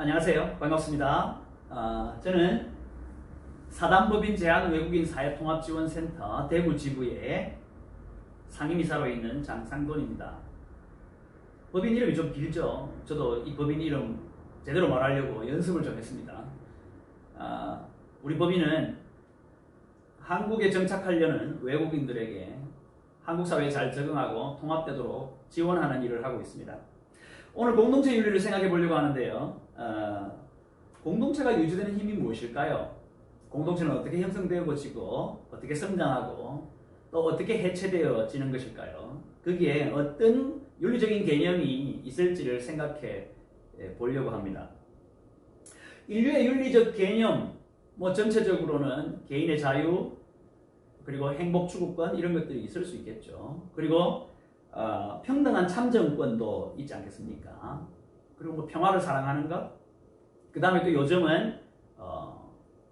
안녕하세요. 반갑습니다. 저는 사단법인 제한 외국인 사회통합지원센터 대구 지부의 상임이사로 있는 장상돈입니다. 법인 이름이 좀 길죠. 저도 이 법인 이름 제대로 말하려고 연습을 좀 했습니다. 우리 법인은 한국에 정착하려는 외국인들에게 한국 사회에 잘 적응하고 통합되도록 지원하는 일을 하고 있습니다. 오늘 공동체 윤리를 생각해 보려고 하는데요. 공동체가 유지되는 힘이 무엇일까요? 공동체는 어떻게 형성되어지고 어떻게 성장하고 또 어떻게 해체되어지는 것일까요? 거기에 어떤 윤리적인 개념이 있을지를 생각해 보려고 합니다. 인류의 윤리적 개념, 전체적으로는 개인의 자유, 그리고 행복 추구권 이런 것들이 있을 수 있겠죠. 그리고 평등한 참정권도 있지 않겠습니까? 그리고 평화를 사랑하는 것, 그 다음에 또 요즘은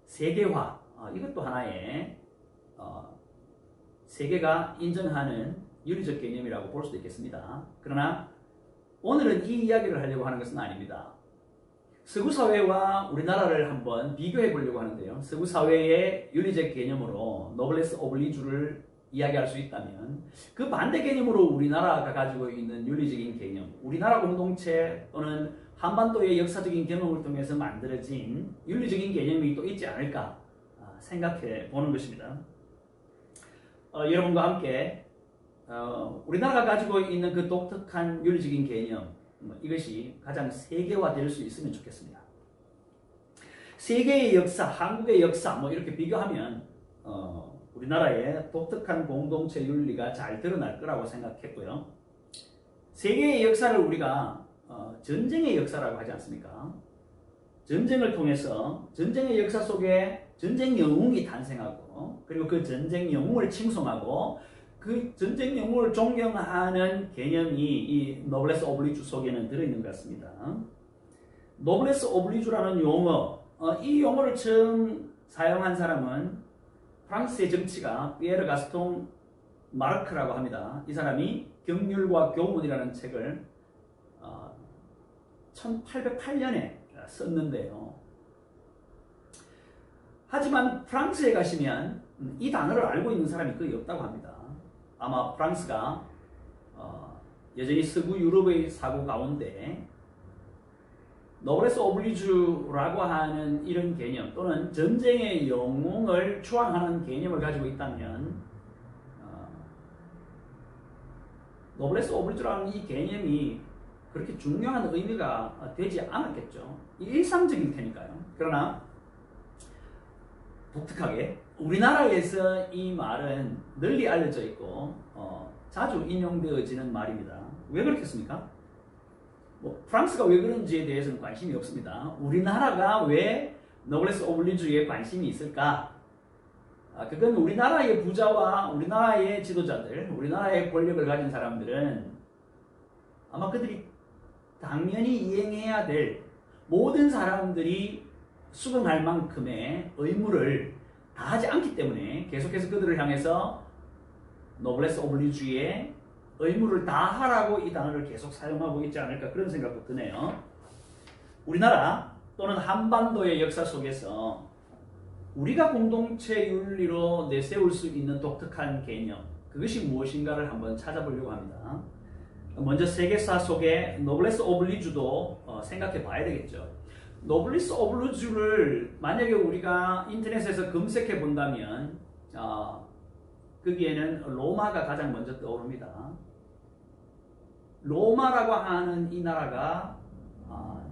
세계화, 이것도 하나의 세계가 인정하는 윤리적 개념이라고 볼 수도 있겠습니다. 그러나 오늘은 이 이야기를 하려고 하는 것은 아닙니다. 서구 사회와 우리나라를 한번 비교해 보려고 하는데요. 서구 사회의 윤리적 개념으로 노블레스 오블리주를 이야기할 수 있다면 그 반대 개념으로 우리나라가 가지고 있는 윤리적인 개념, 우리나라 공동체 또는 한반도의 역사적인 경험을 통해서 만들어진 윤리적인 개념이 또 있지 않을까 생각해 보는 것입니다. 여러분과 함께 우리나라가 가지고 있는 그 독특한 윤리적인 개념, 이것이 가장 세계화될 수 있으면 좋겠습니다. 세계의 역사, 한국의 역사 이렇게 비교하면 우리나라의 독특한 공동체 윤리가 잘 드러날 거라고 생각했고요. 세계의 역사를 우리가 전쟁의 역사라고 하지 않습니까? 전쟁을 통해서 전쟁의 역사 속에 전쟁 영웅이 탄생하고 그리고 그 전쟁 영웅을 칭송하고 그 전쟁 영웅을 존경하는 개념이 이 노블레스 오블리주 속에는 들어있는 것 같습니다. 노블레스 오블리주라는 용어, 이 용어를 처음 사용한 사람은 프랑스의 정치가 피에르 가스통 마르크라고 합니다. 이 사람이 경륜과 교문이라는 책을 1808년에 썼는데요. 하지만 프랑스에 가시면 이 단어를 알고 있는 사람이 거의 없다고 합니다. 아마 프랑스가 여전히 서구 유럽의 사고 가운데 노블레스 오블리주라고 하는 이런 개념 또는 전쟁의 영웅을 추앙하는 개념을 가지고 있다면 노블레스 오블리주라는 이 개념이 그렇게 중요한 의미가 되지 않았겠죠. 일상적일 테니까요. 그러나 독특하게 우리나라에서 이 말은 널리 알려져 있고 자주 인용되어지는 말입니다. 왜 그렇겠습니까? 프랑스가 왜 그런지에 대해서는 관심이 없습니다. 우리나라가 왜 노블레스 오블리주에 관심이 있을까? 그건 우리나라의 부자와 우리나라의 지도자들, 우리나라의 권력을 가진 사람들은 아마 그들이 당연히 이행해야 될 모든 사람들이 수긍할 만큼의 의무를 다하지 않기 때문에 계속해서 그들을 향해서 노블레스 오블리주의 의무를 다하라고 이 단어를 계속 사용하고 있지 않을까 그런 생각도 드네요. 우리나라 또는 한반도의 역사 속에서 우리가 공동체 윤리로 내세울 수 있는 독특한 개념, 그것이 무엇인가를 한번 찾아보려고 합니다. 먼저 세계사 속에 노블레스 오블리주도 생각해 봐야 되겠죠. 노블레스 오블리주를 만약에 우리가 인터넷에서 검색해 본다면 거기에는 로마가 가장 먼저 떠오릅니다. 로마라고 하는 이 나라가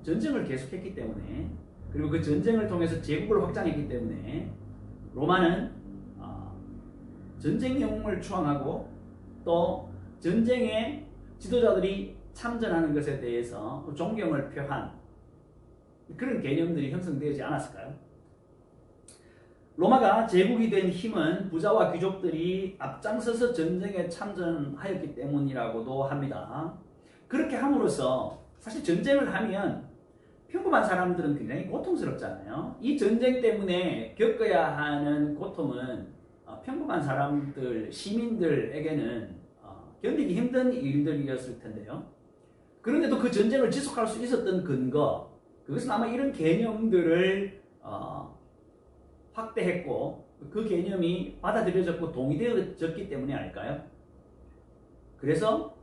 전쟁을 계속했기 때문에 그리고 그 전쟁을 통해서 제국을 확장했기 때문에 로마는 전쟁 영웅을 추앙하고 또 전쟁에 지도자들이 참전하는 것에 대해서 존경을 표한 그런 개념들이 형성되지 않았을까요? 로마가 제국이 된 힘은 부자와 귀족들이 앞장서서 전쟁에 참전하였기 때문이라고도 합니다. 그렇게 함으로써 사실 전쟁을 하면 평범한 사람들은 굉장히 고통스럽잖아요. 이 전쟁 때문에 겪어야 하는 고통은 평범한 사람들, 시민들에게는 견디기 힘든 일들이었을 텐데요. 그런데도 그 전쟁을 지속할 수 있었던 근거, 그것은 아마 이런 개념들을 확대했고 그 개념이 받아들여졌고 동의되어졌기 때문이 아닐까요? 그래서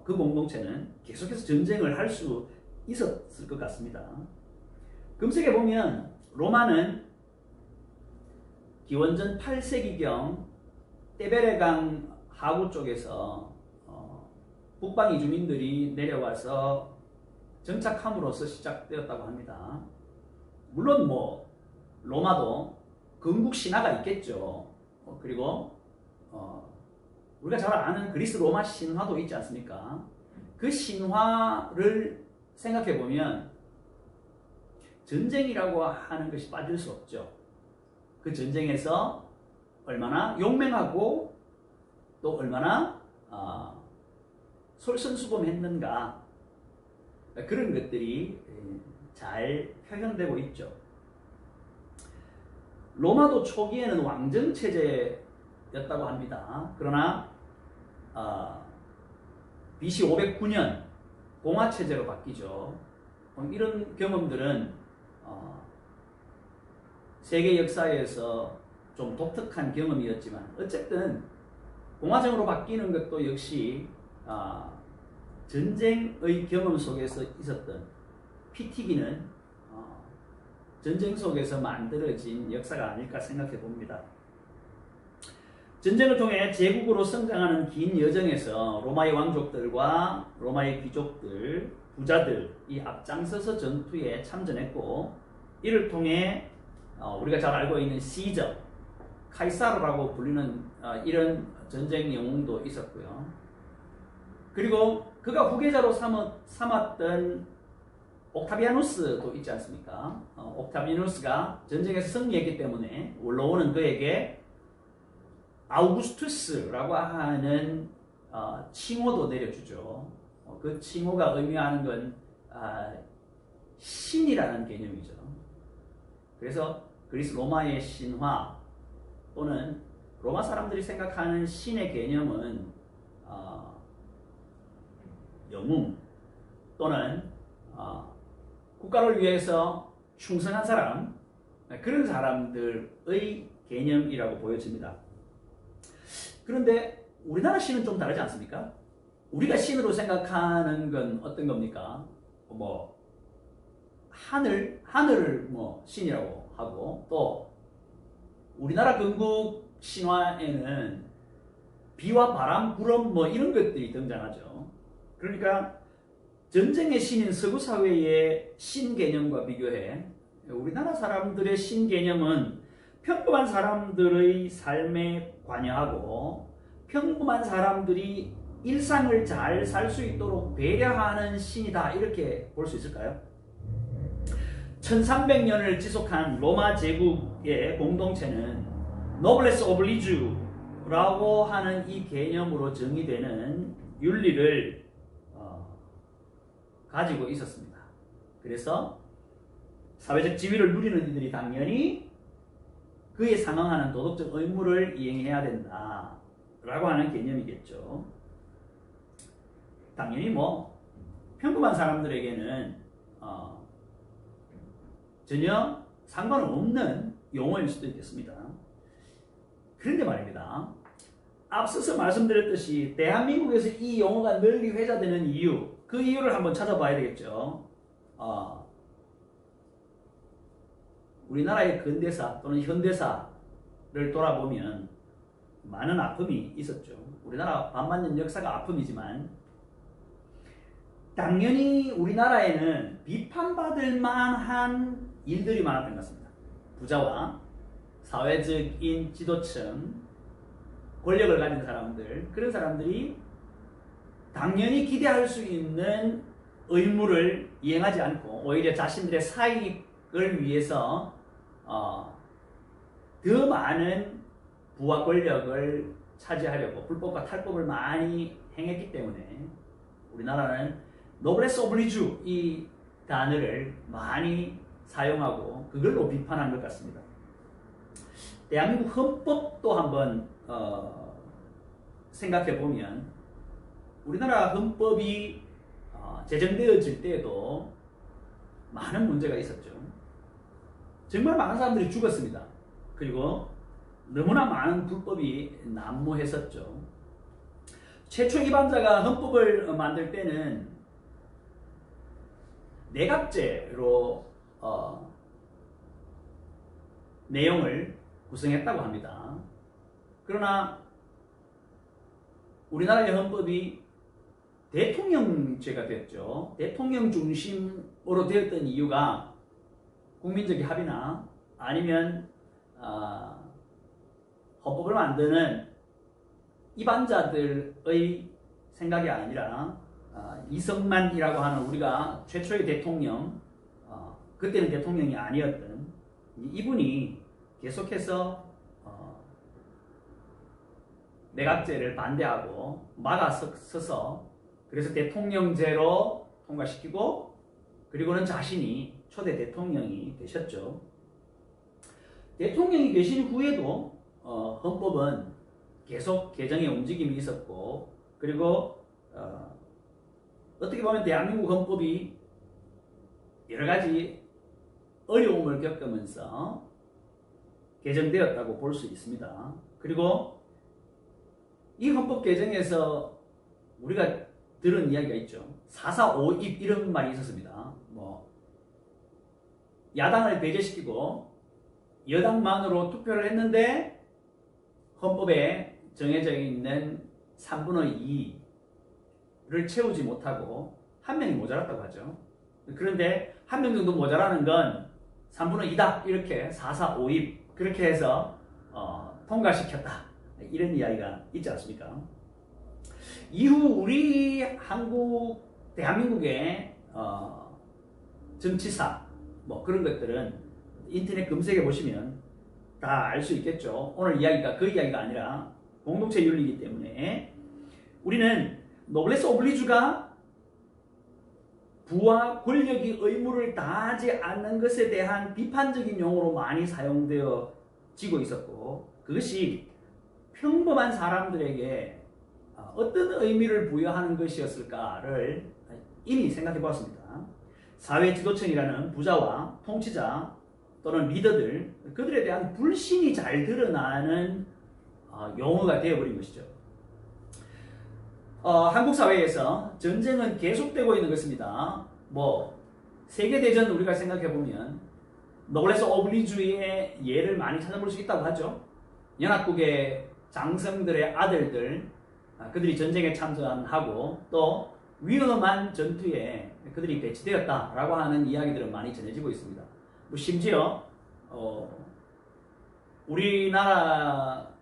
그 공동체는 계속해서 전쟁을 할 수 있었을 것 같습니다. 금색에 보면 로마는 기원전 8세기경 떼베레강 하구 쪽에서 북방 이주민들이 내려와서 정착함으로써 시작되었다고 합니다. 물론 뭐 로마도 건국 신화가 있겠죠. 그리고 우리가 잘 아는 그리스 로마 신화도 있지 않습니까? 그 신화를 생각해 보면 전쟁이라고 하는 것이 빠질 수 없죠. 그 전쟁에서 얼마나 용맹하고 또 얼마나 솔선수범했는가 그런 것들이 잘 표현되고 있죠. 로마도 초기에는 왕정체제였다고 합니다. 그러나 BC 509년 공화체제로 바뀌죠. 이런 경험들은 세계 역사에서 좀 독특한 경험이었지만 어쨌든 공화정으로 바뀌는 것도 역시 전쟁의 경험 속에서 있었던 피 튀기는 전쟁 속에서 만들어진 역사가 아닐까 생각해 봅니다. 전쟁을 통해 제국으로 성장하는 긴 여정에서 로마의 왕족들과 로마의 귀족들, 부자들이 앞장서서 전투에 참전했고 이를 통해 우리가 잘 알고 있는 시저, 카이사르라고 불리는 이런 전쟁 영웅도 있었고요. 그리고 그가 후계자로 삼았던 옥타비아누스도 있지 않습니까? 옥타비아누스가 전쟁에서 승리했기 때문에 원로원은 그에게 아우구스투스라고 하는 칭호도 내려주죠. 그 칭호가 의미하는 건 신이라는 개념이죠. 그래서 그리스 로마의 신화 또는 로마 사람들이 생각하는 신의 개념은 영웅 또는 국가를 위해서 충성한 사람 그런 사람들의 개념이라고 보여집니다. 그런데 우리나라 신은 좀 다르지 않습니까? 우리가 신으로 생각하는 건 어떤 겁니까? 뭐 하늘을 뭐 신이라고 하고 또 우리나라 건국 신화에는 비와 바람, 구름 뭐 이런 것들이 등장하죠. 그러니까 전쟁의 신인 서구 사회의 신 개념과 비교해 우리나라 사람들의 신 개념은 평범한 사람들의 삶에 관여하고 평범한 사람들이 일상을 잘 살 수 있도록 배려하는 신이다 이렇게 볼 수 있을까요? 1300년을 지속한 로마 제국의 공동체는 노블레스 오블리주라고 하는 이 개념으로 정의되는 윤리를 가지고 있었습니다. 그래서 사회적 지위를 누리는 이들이 당연히 그에 상응하는 도덕적 의무를 이행해야 된다라고 하는 개념이겠죠. 당연히 뭐 평범한 사람들에게는 전혀 상관없는 용어일 수도 있겠습니다. 그런데 말입니다. 앞서서 말씀드렸듯이 대한민국에서 이 용어가 널리 회자되는 이유, 그 이유를 한번 찾아봐야 되겠죠. 우리나라의 근대사 또는 현대사를 돌아보면 많은 아픔이 있었죠. 우리나라 반만년 역사가 아픔이지만 당연히 우리나라에는 비판받을 만한 일들이 많았던 것 같습니다. 부자와 사회적인 지도층, 권력을 가진 사람들, 그런 사람들이 당연히 기대할 수 있는 의무를 이행하지 않고 오히려 자신들의 사익을 위해서 더 많은 부와 권력을 차지하려고 불법과 탈법을 많이 행했기 때문에 우리나라는 노블레스 오블리주 이 단어를 많이 사용하고 그걸로 비판한 것 같습니다. 대한민국 헌법도 한번 생각해 보면 우리나라 헌법이 제정되어질 때에도 많은 문제가 있었죠. 정말 많은 사람들이 죽었습니다. 그리고 너무나 많은 불법이 난무했었죠. 최초 입안자가 헌법을 만들 때는 내각제로 내용을 구성했다고 합니다. 그러나 우리나라의 헌법이 대통령제가 되었죠. 대통령 중심으로 되었던 이유가 국민적인 합의나 아니면 헌법을 만드는 입안자들의 생각이 아니라 이승만이라고 하는 우리가 최초의 대통령, 그때는 대통령이 아니었던 이분이 계속해서 내각제를 반대하고 막아서서 그래서 대통령제로 통과시키고 그리고는 자신이 초대 대통령이 되셨죠. 대통령이 되신 후에도 헌법은 계속 개정의 움직임이 있었고 그리고 어떻게 보면 대한민국 헌법이 여러 가지 어려움을 겪으면서 개정되었다고 볼 수 있습니다. 그리고 이 헌법 개정에서 우리가 들은 이야기가 있죠. 4.4.5입 이런 말이 있었습니다. 야당을 배제시키고 여당만으로 투표를 했는데 헌법에 정해져 있는 3분의 2를 채우지 못하고 한 명이 모자랐다고 하죠. 그런데 한 명 정도 모자라는 건 3분의 2다 이렇게 4.4.5입 그렇게 해서 통과시켰다 이런 이야기가 있지 않습니까? 이후 우리 대한민국의 정치사 그런 것들은 인터넷 검색해 보시면 다 알 수 있겠죠. 오늘 이야기가 그 이야기가 아니라 공동체 윤리이기 때문에 우리는 노블레스 오블리주가 부와 권력이 의무를 다하지 않는 것에 대한 비판적인 용어로 많이 사용되어지고 있었고 그것이 평범한 사람들에게 어떤 의미를 부여하는 것이었을까를 이미 생각해 보았습니다. 사회 지도층이라는 부자와 통치자 또는 리더들 그들에 대한 불신이 잘 드러나는 용어가 되어버린 것이죠. 한국 사회에서 전쟁은 계속되고 있는 것입니다. 세계대전 우리가 생각해보면 노블레스 오블리주의 예를 많이 찾아볼 수 있다고 하죠. 연합국의 장성들의 아들들 그들이 전쟁에 참전하고 또 위험한 전투에 그들이 배치되었다라고 하는 이야기들은 많이 전해지고 있습니다. 심지어 우리나라를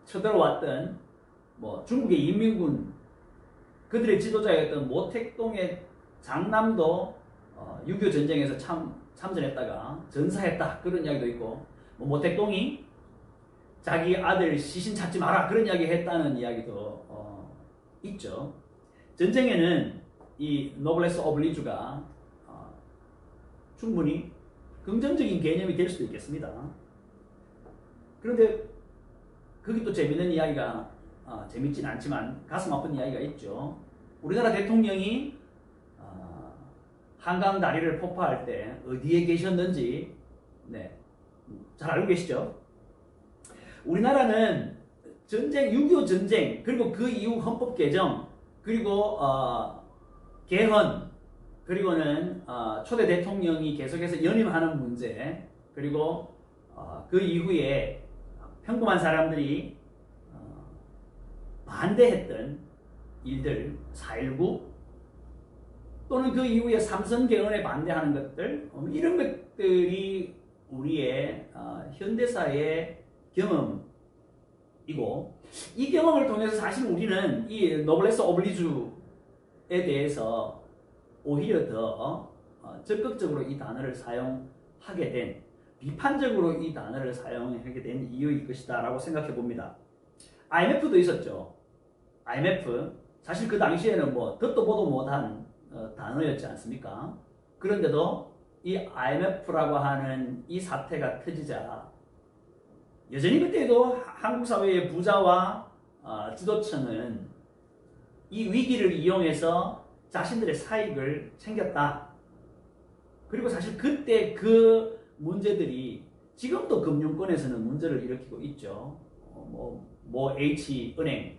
쳐들어왔던 중국의 인민군 그들의 지도자였던 모택동의 장남도 6.25 전쟁에서 참전했다가 전사했다 그런 이야기도 있고 모택동이 자기 아들 시신 찾지 마라 그런 이야기 했다는 이야기도 있죠. 전쟁에는 이 노블레스 오블리주가 충분히 긍정적인 개념이 될 수도 있겠습니다. 그런데 거기 또 재밌는 이야기가 재밌진 않지만 가슴 아픈 이야기가 있죠. 우리나라 대통령이 한강 다리를 폭파할 때 어디에 계셨는지 잘 알고 계시죠? 우리나라는 전쟁, 6.25 전쟁 그리고 그 이후 헌법 개정 그리고 개헌 그리고는 초대 대통령이 계속해서 연임하는 문제 그리고 그 이후에 평범한 사람들이 반대했던 일들 4.19 또는 그 이후에 삼선 개헌에 반대하는 것들 이런 것들이 우리의 현대사의 경험이고 이 경험을 통해서 사실 우리는 이 노블레스 오블리주에 대해서 오히려 더 적극적으로 이 단어를 사용하게 된 비판적으로 이 단어를 사용하게 된 이유일 것이다 라고 생각해 봅니다. IMF도 있었죠. IMF 사실 그 당시에는 듣도 보도 못한 단어였지 않습니까? 그런데도 이 IMF라고 하는 이 사태가 터지자 여전히 그때도 한국 사회의 부자와 지도층은 이 위기를 이용해서 자신들의 사익을 챙겼다 그리고 사실 그때 그 문제들이 지금도 금융권에서는 문제를 일으키고 있죠. 뭐 H은행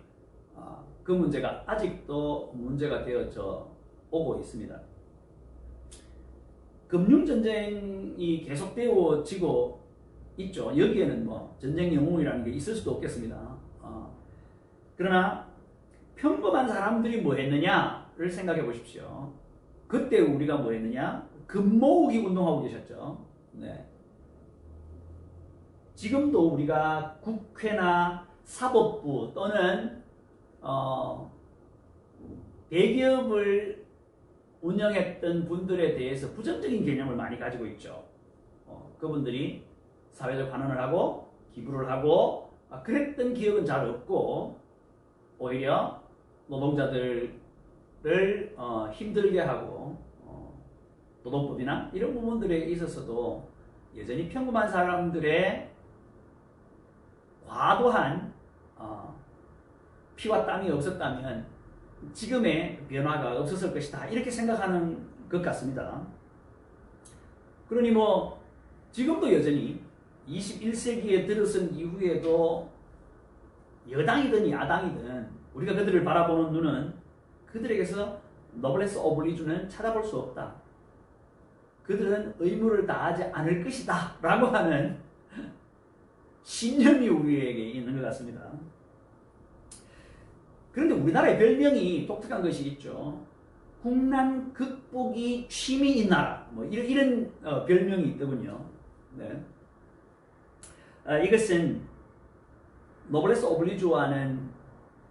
그 문제가 아직도 문제가 되어져 오고 있습니다. 금융전쟁이 계속되어지고 있죠. 여기에는 뭐 전쟁 영웅이라는 게 있을 수도 없겠습니다. 그러나 평범한 사람들이 뭐 했느냐를 생각해 보십시오. 그때 우리가 뭐 했느냐? 금 모으기 운동하고 계셨죠. 네. 지금도 우리가 국회나 사법부 또는 대기업을 운영했던 분들에 대해서 부정적인 개념을 많이 가지고 있죠. 그분들이 사회적 환원을 하고 기부를 하고 그랬던 기억은 잘 없고 오히려 노동자들을 힘들게 하고 노동법이나 이런 부분들에 있어서도 여전히 평범한 사람들의 과도한 피와 땀이 없었다면 지금의 변화가 없었을 것이다. 이렇게 생각하는 것 같습니다. 그러니 뭐 지금도 여전히 21세기에 들어선 이후에도 여당이든 야당이든 우리가 그들을 바라보는 눈은 그들에게서 노블레스 오블리주는 찾아볼 수 없다. 그들은 의무를 다하지 않을 것이다. 라고 하는 신념이 우리에게 있는 것 같습니다. 그런데 우리나라의 별명이 독특한 것이 있죠. 국난 극복이 취미인 나라. 뭐 이런 별명이 있더군요. 네. 이것은 노블레스 오블리주와는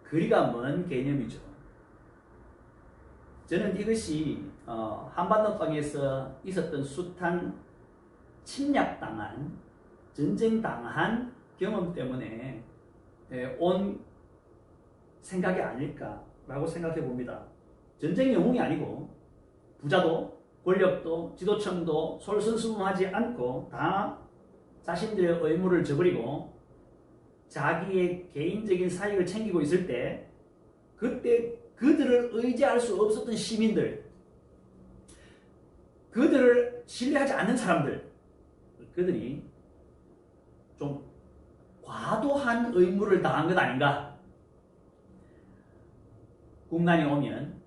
거리가 먼 개념이죠. 저는 이것이 한반도 땅에서 있었던 숱한 침략당한, 전쟁당한 경험 때문에 온 생각이 아닐까라고 생각해 봅니다. 전쟁 영웅이 아니고 부자도 권력도 지도층도 솔선수범하지 않고 다 자신들의 의무를 저버리고 자기의 개인적인 사익을 챙기고 있을 때 그때 그들을 의지할 수 없었던 시민들, 그들을 신뢰하지 않는 사람들, 그들이 좀 과도한 의무를 다한 것 아닌가? 국난이 오면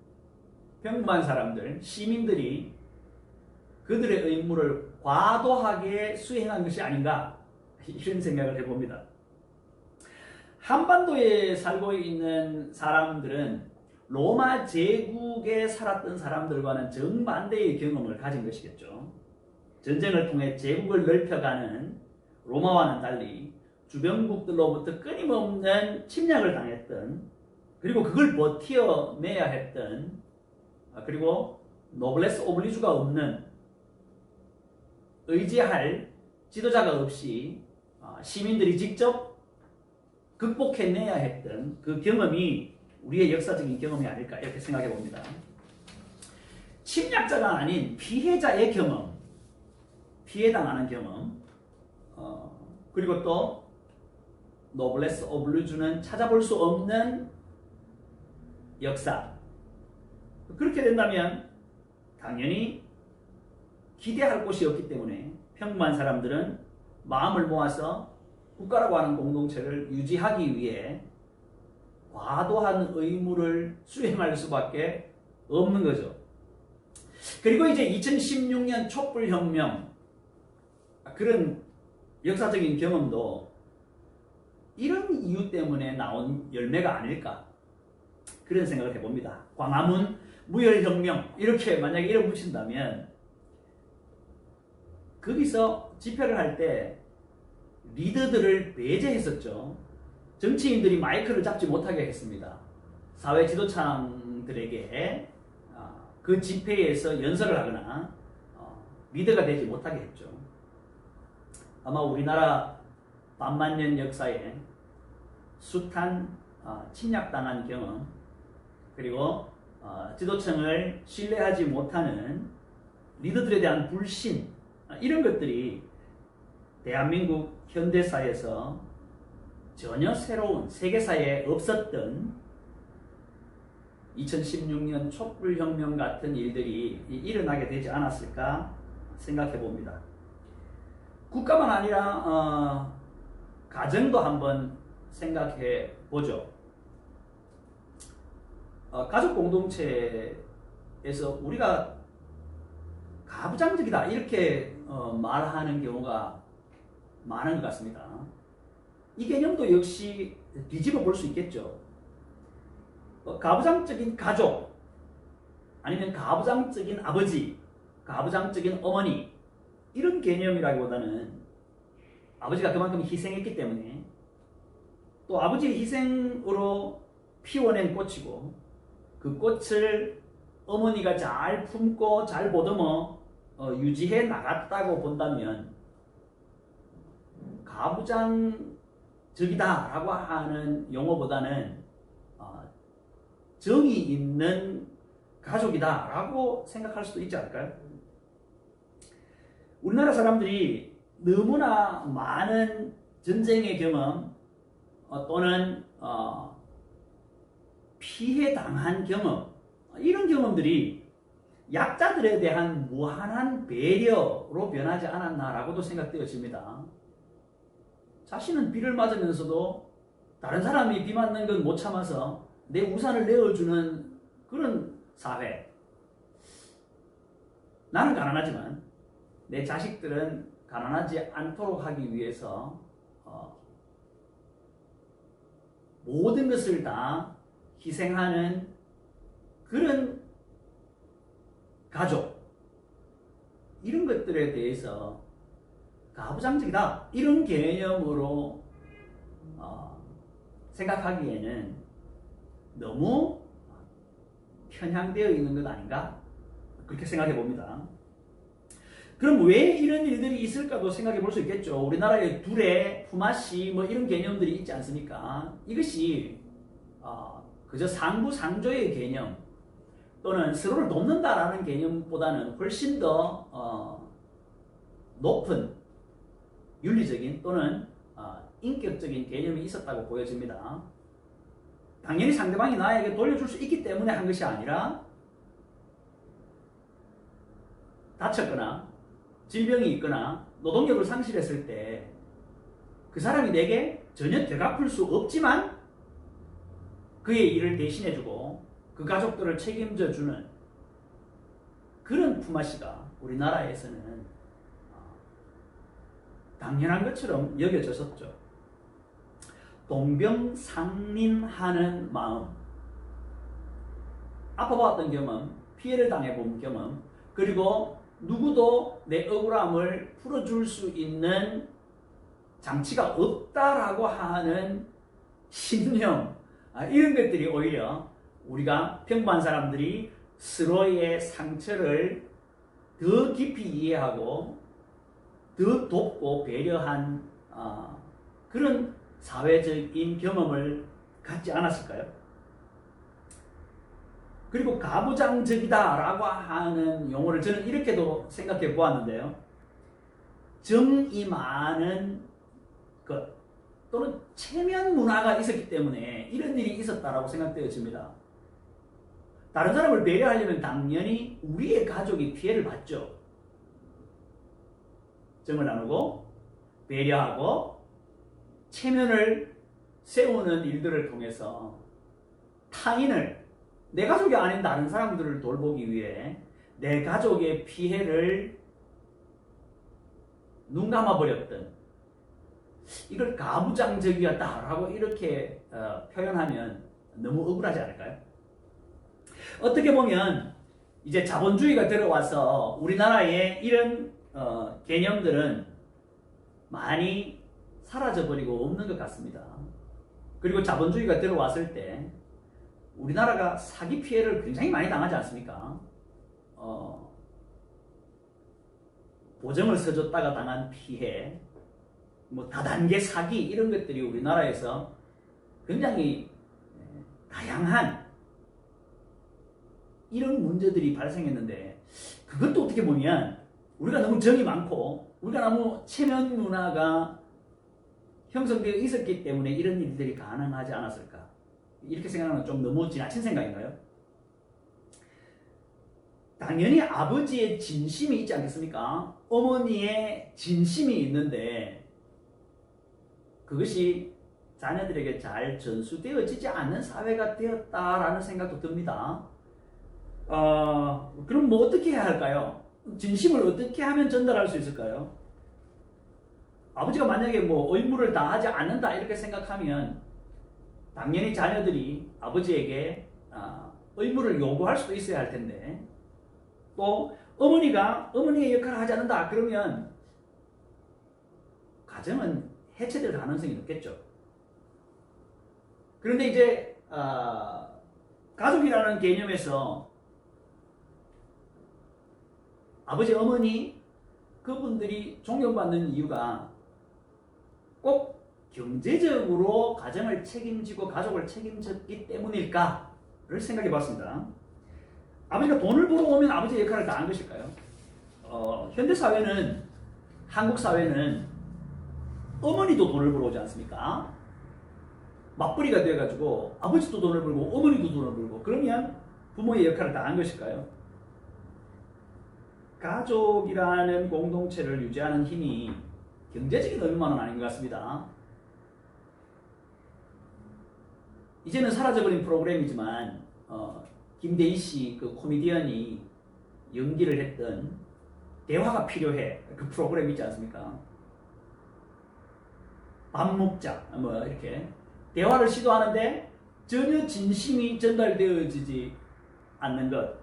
평범한 사람들, 시민들이 그들의 의무를 과도하게 수행한 것이 아닌가? 이런 생각을 해봅니다. 한반도에 살고 있는 사람들은 로마 제국에 살았던 사람들과는 정반대의 경험을 가진 것이겠죠. 전쟁을 통해 제국을 넓혀가는 로마와는 달리 주변국들로부터 끊임없는 침략을 당했던, 그리고 그걸 버텨내야 했던, 그리고 노블레스 오블리주가 없는, 의지할 지도자가 없이 시민들이 직접 극복해내야 했던 그 경험이 우리의 역사적인 경험이 아닐까 이렇게 생각해 봅니다. 침략자가 아닌 피해자의 경험, 피해당하는 경험, 그리고 또 노블레스 오블리주는 찾아볼 수 없는 역사. 그렇게 된다면 당연히 기대할 곳이 없기 때문에 평범한 사람들은 마음을 모아서 국가라고 하는 공동체를 유지하기 위해 과도한 의무를 수행할 수밖에 없는 거죠. 그리고 이제 2016년 촛불혁명, 그런 역사적인 경험도 이런 이유 때문에 나온 열매가 아닐까, 그런 생각을 해봅니다. 광화문 무혈혁명 이렇게 만약에 이름 붙인다면 거기서 집회를 할 때 리더들을 배제했었죠. 정치인들이 마이크를 잡지 못하게 했습니다. 사회 지도층들에게 그 집회에서 연설을 하거나 리더가 되지 못하게 했죠. 아마 우리나라 반만년 역사에 숱한 침략당한 경험, 그리고 지도층을 신뢰하지 못하는 리더들에 대한 불신, 이런 것들이 대한민국 현대사에서 전혀 새로운 세계사에 없었던 2016년 촛불혁명 같은 일들이 일어나게 되지 않았을까 생각해 봅니다. 국가만 아니라 가정도 한번 생각해 보죠. 가족 공동체에서 우리가 가부장적이다 이렇게 말하는 경우가 많은 것 같습니다. 이 개념도 역시 뒤집어 볼 수 있겠죠. 가부장적인 가족, 아니면 가부장적인 아버지, 가부장적인 어머니, 이런 개념이라기보다는 아버지가 그만큼 희생했기 때문에 또 아버지의 희생으로 피워낸 꽃이고, 그 꽃을 어머니가 잘 품고 잘 보듬어 유지해 나갔다고 본다면 가부장적이다 라고 하는 용어보다는 정이 있는 가족이다 라고 생각할 수도 있지 않을까요? 우리나라 사람들이 너무나 많은 전쟁의 경험 또는 피해 당한 경험, 이런 경험들이 약자들에 대한 무한한 배려로 변하지 않았나라고도 생각되어집니다. 자신은 비를 맞으면서도 다른 사람이 비 맞는 건 못 참아서 내 우산을 내어주는 그런 사회. 나는 가난하지만 내 자식들은 가난하지 않도록 하기 위해서 모든 것을 다 희생하는 그런 가족, 이런 것들에 대해서 가부장적이다 이런 개념으로 생각하기에는 너무 편향되어 있는 것 아닌가, 그렇게 생각해 봅니다. 그럼 왜 이런 일들이 있을까도 생각해 볼 수 있겠죠. 우리나라에 둘의 품앗이 뭐 이런 개념들이 있지 않습니까? 이것이 그저 상부상조의 개념 또는 서로를 돕는다라는 개념보다는 훨씬 더 높은 윤리적인 또는 인격적인 개념이 있었다고 보여집니다. 당연히 상대방이 나에게 돌려줄 수 있기 때문에 한 것이 아니라 다쳤거나 질병이 있거나 노동력을 상실했을 때 그 사람이 내게 전혀 되갚을 수 없지만 그의 일을 대신해주고 그 가족들을 책임져주는 그런 품앗이가 우리나라에서는 당연한 것처럼 여겨졌었죠. 동병상련하는 마음, 아파봤던 경험, 피해를 당해본 경험, 그리고 누구도 내 억울함을 풀어줄 수 있는 장치가 없다라고 하는 신념, 이런 것들이 오히려 우리가 평범한 사람들이 서로의 상처를 더 깊이 이해하고 더 돕고 배려한 그런 사회적인 경험을 갖지 않았을까요? 그리고 가부장적이다라고 하는 용어를 저는 이렇게도 생각해 보았는데요. 정이 많은 것 또는 체면 문화가 있었기 때문에 이런 일이 있었다라고 생각되어집니다. 다른 사람을 배려하려면 당연히 우리의 가족이 피해를 받죠. 정을 나누고 배려하고 체면을 세우는 일들을 통해서 타인을, 내 가족이 아닌 다른 사람들을 돌보기 위해 내 가족의 피해를 눈 감아버렸던, 이걸 가부장적이었다라고 이렇게 표현하면 너무 억울하지 않을까요? 어떻게 보면 이제 자본주의가 들어와서 우리나라의 이런 개념들은 많이 사라져버리고 없는 것 같습니다. 그리고 자본주의가 들어왔을 때 우리나라가 사기 피해를 굉장히 많이 당하지 않습니까? 보증을 서줬다가 당한 피해, 뭐 다단계 사기, 이런 것들이 우리나라에서 굉장히 다양한 이런 문제들이 발생했는데, 그것도 어떻게 보면 우리가 너무 정이 많고 우리가 너무 체면 문화가 형성되어 있었기 때문에 이런 일들이 가능하지 않았을까, 이렇게 생각하면 좀 너무 지나친 생각인가요? 당연히 아버지의 진심이 있지 않겠습니까? 어머니의 진심이 있는데 그것이 자녀들에게 잘 전수되어지지 않는 사회가 되었다라는 생각도 듭니다. 그럼 뭐 어떻게 해야 할까요? 진심을 어떻게 하면 전달할 수 있을까요? 아버지가 만약에 뭐 의무를 다하지 않는다 이렇게 생각하면 당연히 자녀들이 아버지에게 의무를 요구할 수도 있어야 할 텐데 또 어머니가 어머니의 역할을 하지 않는다 그러면 가정은 해체될 가능성이 높겠죠. 그런데 이제 가족이라는 개념에서 아버지 어머니 그분들이 존경받는 이유가 꼭 경제적으로 가정을 책임지고 가족을 책임졌기 때문일까를 생각해 봤습니다. 아버지가 돈을 벌어오면 아버지의 역할을 다한 것일까요? 현대사회는, 한국사회는 어머니도 돈을 벌어오지 않습니까? 맞벌이가 돼가지고 아버지도 돈을 벌고 어머니도 돈을 벌고 그러면 부모의 역할을 다한 것일까요? 가족이라는 공동체를 유지하는 힘이 경제적인 의미만은 아닌 것 같습니다. 이제는 사라져버린 프로그램이지만 김대희 씨 그 코미디언이 연기를 했던 대화가 필요해 그 프로그램 있지 않습니까? 밥 먹자 뭐 이렇게 대화를 시도하는데 전혀 진심이 전달되어지지 않는 것.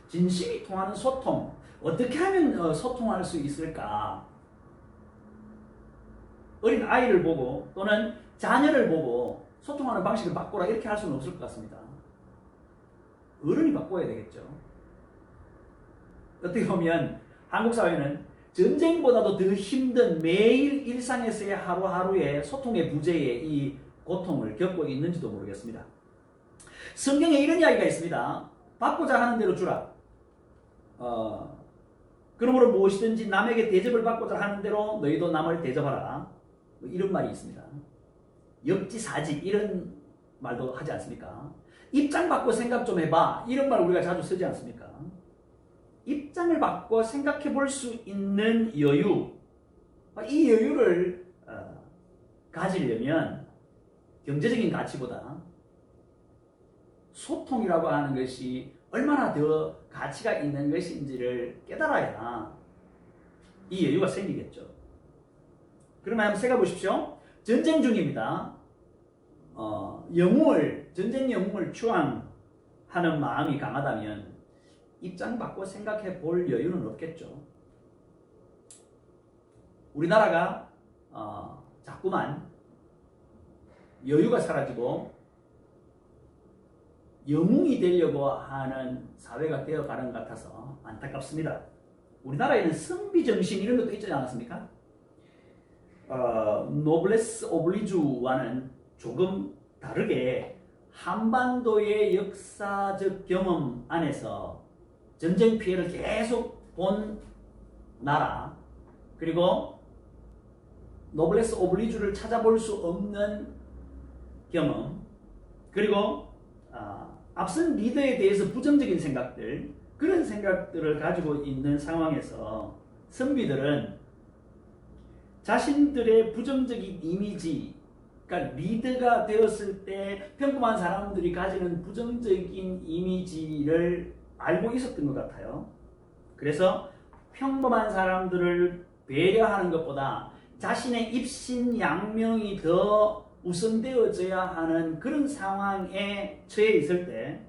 진심이 통하는 소통. 어떻게 하면 소통할 수 있을까? 어린 아이를 보고 또는 자녀를 보고 소통하는 방식을 바꾸라 이렇게 할 수는 없을 것 같습니다. 어른이 바꿔야 되겠죠. 어떻게 보면 한국 사회는 전쟁보다도 더 힘든 매일 일상에서의 하루하루의 소통의 부재에 이 고통을 겪고 있는지도 모르겠습니다. 성경에 이런 이야기가 있습니다. 받고자 하는 대로 주라. 그러므로 무엇이든지 남에게 대접을 받고자 하는 대로 너희도 남을 대접하라. 뭐 이런 말이 있습니다. 역지사지 이런 말도 하지 않습니까? 입장 바꿔 생각 좀 해봐. 이런 말 우리가 자주 쓰지 않습니까? 입장을 바꿔 생각해 볼 수 있는 여유, 이 여유를 가지려면 경제적인 가치보다 소통이라고 하는 것이 얼마나 더 가치가 있는 것인지를 깨달아야 이 여유가 생기겠죠. 그러면 한번 생각해 보십시오. 전쟁 중입니다. 전쟁 영웅을 추앙하는 마음이 강하다면 입장 바꿔 생각해 볼 여유는 없겠죠. 우리나라가 자꾸만 여유가 사라지고 영웅이 되려고 하는 사회가 되어가는 것 같아서 안타깝습니다. 우리나라에는 선비정신 이런 것도 있지 않았습니까? 노블레스 오블리주와는 조금 다르게 한반도의 역사적 경험 안에서 전쟁 피해를 계속 본 나라, 그리고 노블레스 오블리주를 찾아볼 수 없는 경험, 그리고 앞선 리더에 대해서 부정적인 생각들, 그런 생각들을 가지고 있는 상황에서 선비들은 자신들의 부정적인 이미지, 그러니까 리더가 되었을 때 평범한 사람들이 가지는 부정적인 이미지를 알고 있었던 것 같아요. 그래서 평범한 사람들을 배려하는 것보다 자신의 입신양명이 더 우선되어져야 하는 그런 상황에 처해 있을 때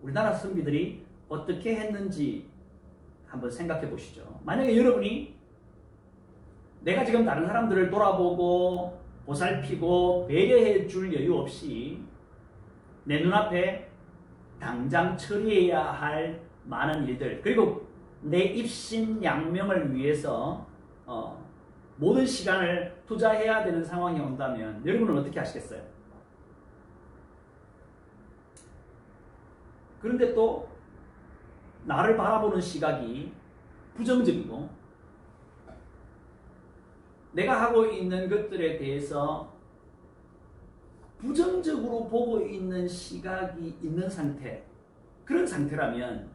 우리나라 선비들이 어떻게 했는지 한번 생각해 보시죠. 만약에 여러분이 내가 지금 다른 사람들을 돌아보고 보살피고 배려해 줄 여유 없이 내 눈앞에 당장 처리해야 할 많은 일들, 그리고 내 입신양명을 위해서 모든 시간을 투자해야 되는 상황이 온다면 여러분은 어떻게 하시겠어요? 그런데 또 나를 바라보는 시각이 부정적이고 내가 하고 있는 것들에 대해서 부정적으로 보고 있는 시각이 있는 상태, 그런 상태라면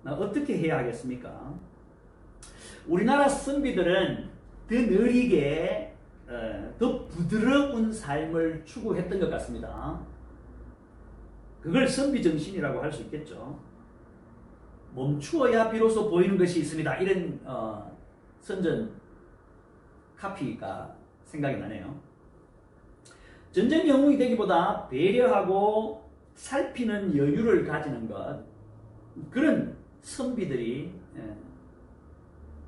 어떻게 해야 하겠습니까? 우리나라 선비들은 더 느리게 더 부드러운 삶을 추구했던 것 같습니다. 그걸 선비 정신이라고 할 수 있겠죠. 멈추어야 비로소 보이는 것이 있습니다. 이런 선전 카피가 생각이 나네요. 전쟁 영웅이 되기보다 배려하고 살피는 여유를 가지는 것, 그런 선비들이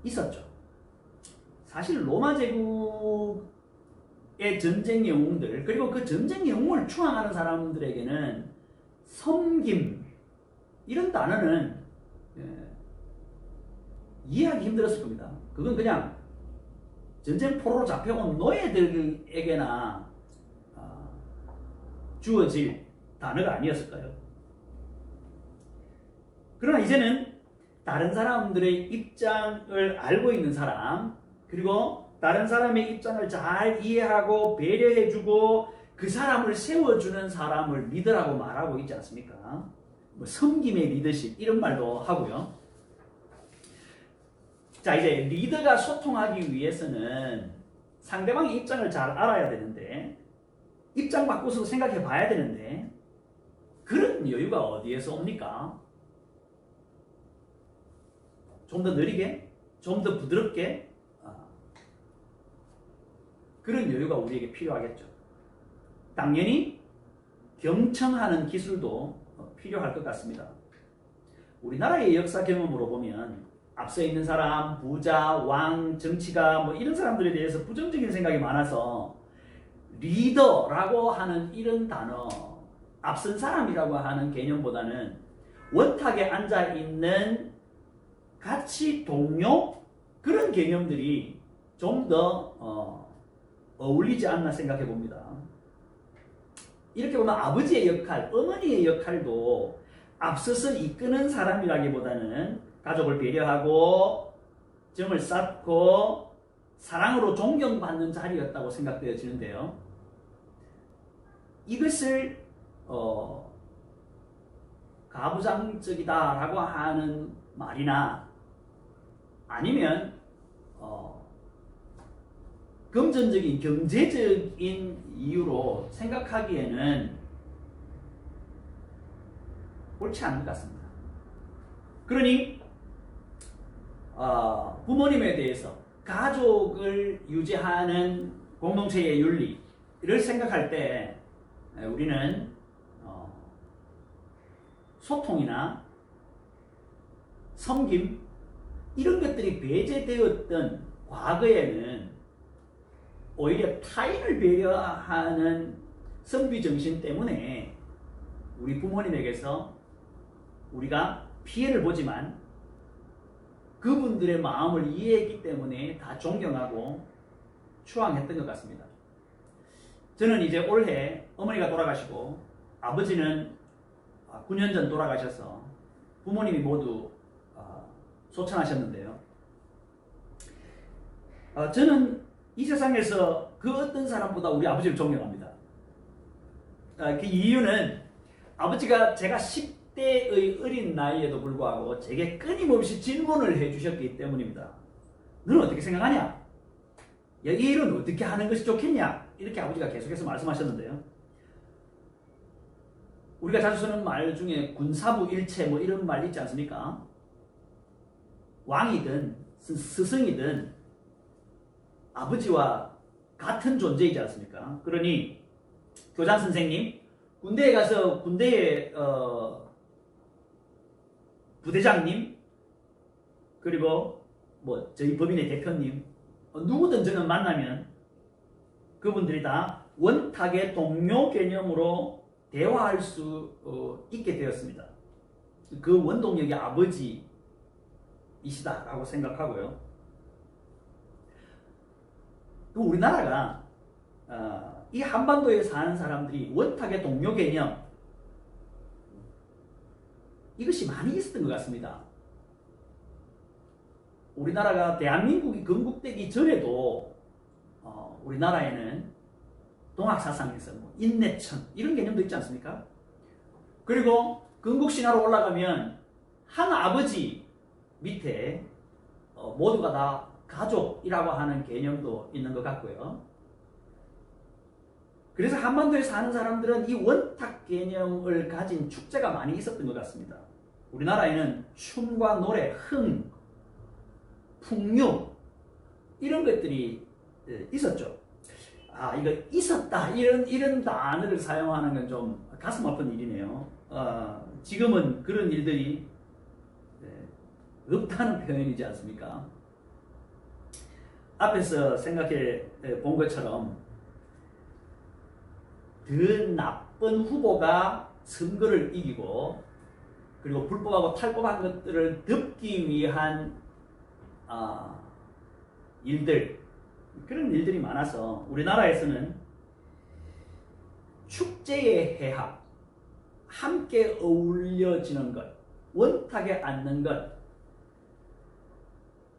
있었죠. 사실 로마 제국의 전쟁 영웅들, 그리고 그 전쟁 영웅을 추앙하는 사람들에게는 섬김, 이런 단어는 이해하기 힘들었을 겁니다. 그건 그냥 전쟁 포로로 잡혀온 노예들에게나 주어질 단어가 아니었을까요? 그러나 이제는 다른 사람들의 입장을 알고 있는 사람, 그리고 다른 사람의 입장을 잘 이해하고 배려해주고 그 사람을 세워주는 사람을 리더라고 말하고 있지 않습니까? 뭐 섬김의 리더십, 이런 말도 하고요. 자, 이제 리더가 소통하기 위해서는 상대방의 입장을 잘 알아야 되는데, 입장 바꿔서 생각해 봐야 되는데, 그런 여유가 어디에서 옵니까? 좀 더 느리게, 좀 더 부드럽게, 그런 여유가 우리에게 필요하겠죠. 당연히 경청하는 기술도 필요할 것 같습니다. 우리나라의 역사 경험으로 보면 앞서 있는 사람, 부자, 왕, 정치가 뭐 이런 사람들에 대해서 부정적인 생각이 많아서 리더라고 하는 이런 단어, 앞선 사람이라고 하는 개념보다는 원탁에 앉아있는 같이 동료, 그런 개념들이 좀 더 어울리지 않나 생각해 봅니다. 이렇게 보면 아버지의 역할, 어머니의 역할도 앞서서 이끄는 사람이라기보다는 가족을 배려하고 정을 쌓고 사랑으로 존경받는 자리였다고 생각되어지는데요. 이것을 가부장적이다라고 하는 말이나 아니면 금전적인 경제적인 이유로 생각하기에는 옳지 않은 것 같습니다. 그러니 부모님에 대해서 가족을 유지하는 공동체의 윤리를 생각할 때 우리는 소통이나 섬김, 이런 것들이 배제되었던 과거에는 오히려 타인을 배려하는 선비 정신 때문에 우리 부모님에게서 우리가 피해를 보지만 그분들의 마음을 이해했기 때문에 다 존경하고 추앙했던 것 같습니다. 저는 이제 올해 어머니가 돌아가시고 아버지는 9년 전 돌아가셔서 부모님이 모두 소천하셨는데요. 저는 이 세상에서 그 어떤 사람보다 우리 아버지를 존경합니다. 그 이유는 아버지가 제가 10대의 어린 나이에도 불구하고 제게 끊임없이 질문을 해주셨기 때문입니다. 너는 어떻게 생각하냐? 야, 이 일은 어떻게 하는 것이 좋겠냐? 이렇게 아버지가 계속해서 말씀하셨는데요. 우리가 자주 쓰는 말 중에 군사부 일체 뭐 이런 말 있지 않습니까? 왕이든 스승이든 아버지와 같은 존재이지 않습니까? 그러니 교장 선생님, 군대에 가서 군대의 부대장님, 그리고 뭐 저희 법인의 대표님, 누구든 저는 만나면 그분들이 다 원탁의 동료 개념으로 대화할 수 있게 되었습니다. 그 원동력이 아버지이시다라고 생각하고요. 우리나라가 이 한반도에 사는 사람들이 원탁의 동료 개념, 이것이 많이 있었던 것 같습니다. 우리나라가 대한민국이 건국되기 전에도 우리나라에는 동학사상에서 뭐 인내천 이런 개념도 있지 않습니까? 그리고 건국신화로 올라가면 한 아버지 밑에 모두가 다 가족이라고 하는 개념도 있는 것 같고요. 그래서 한반도에 사는 사람들은 이 원탁 개념을 가진 축제가 많이 있었던 것 같습니다. 우리나라에는 춤과 노래, 흥, 풍류 이런 것들이 있었죠. 이거 있었다 이런 단어를 사용하는 건 좀 가슴 아픈 일이네요. 지금은 그런 일들이 없다는 표현이지 않습니까? 앞에서 생각해 본 것처럼 더 나쁜 후보가 선거를 이기고 그리고 불법하고 탈법한 것들을 덮기 위한 일들, 그런 일들이 많아서 우리나라에서는 축제의 해학, 함께 어울려지는 것, 원탁에 앉는 것,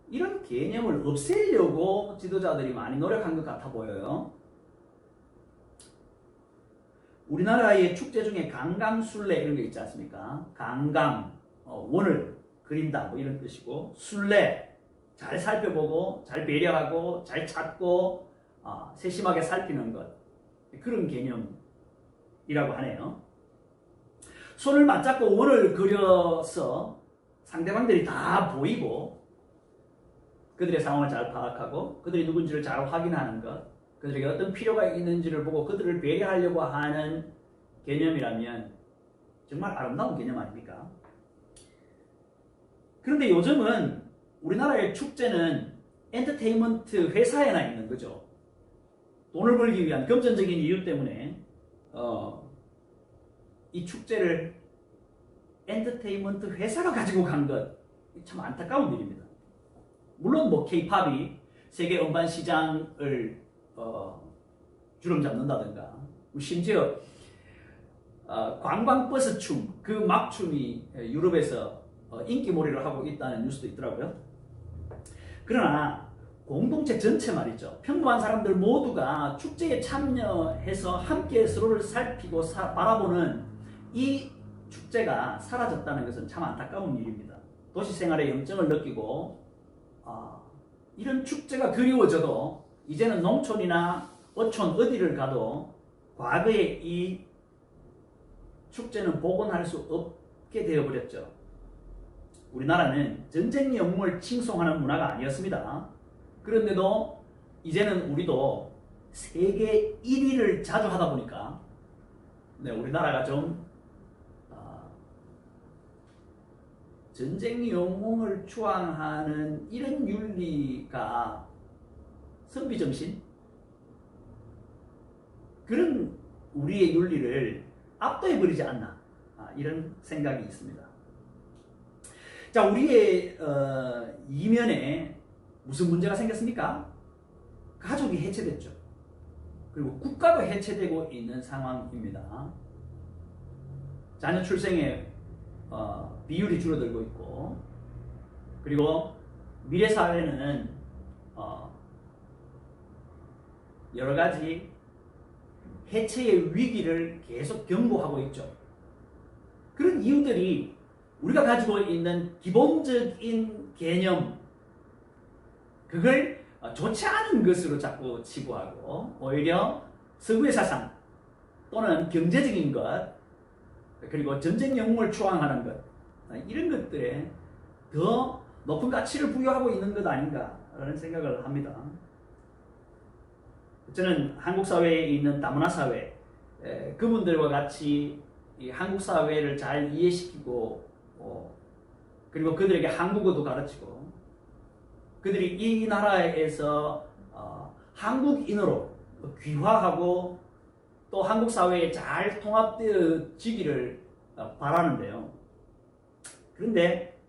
이런 개념을 없애려고 지도자들이 많이 노력한 것 같아 보여요. 우리나라의 축제 중에 강강술래 이런 게 있지 않습니까? 강강, 원을 그린다 뭐 이런 뜻이고, 술래, 잘 살펴보고 잘 배려하고 잘 찾고 세심하게 살피는 것, 그런 개념이라고 하네요. 손을 맞잡고 원을 그려서 상대방들이 다 보이고 그들의 상황을 잘 파악하고 그들이 누군지를 잘 확인하는 것, 그들에게 어떤 필요가 있는지를 보고 그들을 배려하려고 하는 개념이라면 정말 아름다운 개념 아닙니까? 그런데 요즘은 우리나라의 축제는 엔터테인먼트 회사에나 있는 거죠. 돈을 벌기 위한 금전적인 이유 때문에 이 축제를 엔터테인먼트 회사가 가지고 간 것, 참 안타까운 일입니다. 물론 뭐 K-팝이 세계 음반 시장을 주름 잡는다든가, 심지어 관광버스 춤, 그 막춤이 유럽에서 인기몰이를 하고 있다는 뉴스도 있더라고요. 그러나 공동체 전체 말이죠. 평범한 사람들 모두가 축제에 참여해서 함께 서로를 살피고 바라보는 이 축제가 사라졌다는 것은 참 안타까운 일입니다. 도시생활의 염증을 느끼고 이런 축제가 그리워져도 이제는 농촌이나 어촌 어디를 가도 과거의 이 축제는 복원할 수 없게 되어버렸죠. 우리나라는 전쟁 영웅을 칭송하는 문화가 아니었습니다. 그런데도 이제는 우리도 세계 1위를 자주 하다 보니까 우리나라가 좀 전쟁 영웅을 추앙하는 이런 윤리가 선비정신? 그런 우리의 윤리를 압도해버리지 않나, 이런 생각이 있습니다. 자, 우리의 이면에 무슨 문제가 생겼습니까? 가족이 해체됐죠. 그리고 국가도 해체되고 있는 상황입니다. 자녀 출생의 비율이 줄어들고 있고, 그리고 미래 사회는 여러 가지 해체의 위기를 계속 경고하고 있죠. 그런 이유들이 우리가 가지고 있는 기본적인 개념, 그걸 좋지 않은 것으로 자꾸 치부하고 오히려 서구의 사상 또는 경제적인 것, 그리고 전쟁 영웅을 추앙하는 것, 이런 것들에 더 높은 가치를 부여하고 있는 것 아닌가라는 생각을 합니다. 저는 한국 사회에 있는 다문화 사회, 그분들과 같이 이 한국 사회를 잘 이해시키고, 그리고 그들에게 한국어도 가르치고, 그들이 이 나라에서 한국인으로 귀화하고 또 한국 사회에 잘 통합되어지기를 바라는데요. 그런데